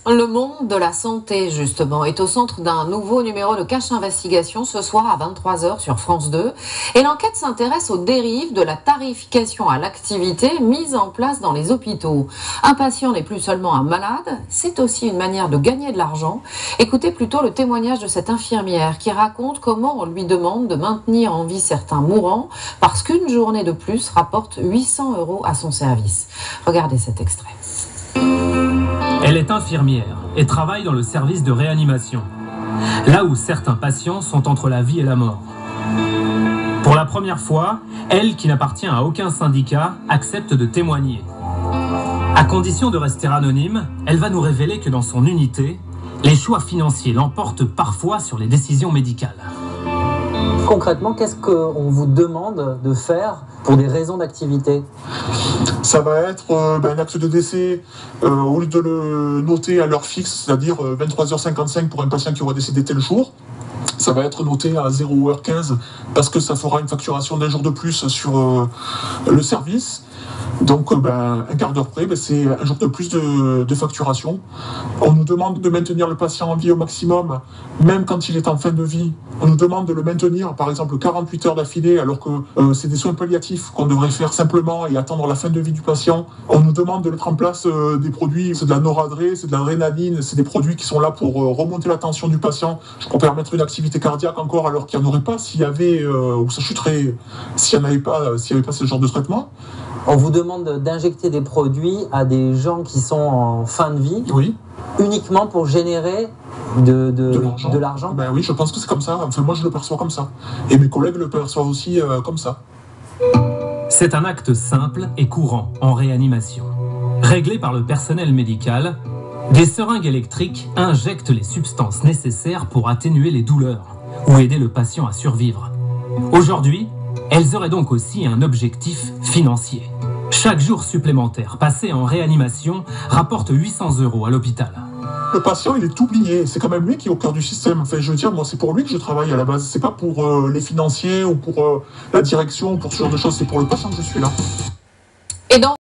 Le monde de la santé, justement, est au centre d'un nouveau numéro de Cache Investigation ce soir à 23h sur France 2. Et l'enquête s'intéresse aux dérives de la tarification à l'activité mise en place dans les hôpitaux. Un patient n'est plus seulement un malade, c'est aussi une manière de gagner de l'argent. Écoutez plutôt le témoignage de cette infirmière qui raconte comment on lui demande de maintenir en vie certains mourants parce qu'une journée de plus rapporte 800 € à son service. Regardez cet extrait. Elle est infirmière et travaille dans le service de réanimation, là où certains patients sont entre la vie et la mort. Pour la première fois, elle, qui n'appartient à aucun syndicat, accepte de témoigner. À condition de rester anonyme, elle va nous révéler que dans son unité, les choix financiers l'emportent parfois sur les décisions médicales. Concrètement, qu'est-ce qu'on vous demande de faire pour des raisons d'activité? Ça va être un acte de décès, au lieu de le noter à l'heure fixe, c'est-à-dire 23h55 pour un patient qui aurait décédé tel jour, ça va être noté à 0h15 parce que ça fera une facturation d'un jour de plus sur le service. Donc un quart d'heure près, c'est un jour de plus de facturation. On nous demande de maintenir le patient en vie au maximum, même quand il est en fin de vie. On nous demande de le maintenir, par exemple, 48 heures d'affilée, alors que c'est des soins palliatifs qu'on devrait faire simplement et attendre la fin de vie du patient. On nous demande de mettre en place des produits, c'est de la noradré, c'est de la rénaline, c'est des produits qui sont là pour remonter la tension du patient, pour permettre une activité cardiaque encore, alors qu'il n'y en aurait pas s'il y avait, ou ça chuterait s'il n'y avait pas ce genre de traitement. On vous demande d'injecter des produits à des gens qui sont en fin de vie, oui, uniquement pour générer de l'argent. Ben oui, je pense que c'est comme ça. Enfin, moi, je le perçois comme ça. Et mes collègues le perçoivent aussi comme ça. C'est un acte simple et courant en réanimation. Réglé par le personnel médical, des seringues électriques injectent les substances nécessaires pour atténuer les douleurs ou aider le patient à survivre. Aujourd'hui, elles auraient donc aussi un objectif financier. Chaque jour supplémentaire passé en réanimation rapporte 800 € à l'hôpital. Le patient, il est oublié. C'est quand même lui qui est au cœur du système. Enfin, je veux dire, moi, c'est pour lui que je travaille à la base. C'est pas pour les financiers ou pour la direction, pour ce genre de choses. C'est pour le patient que je suis là. Et dans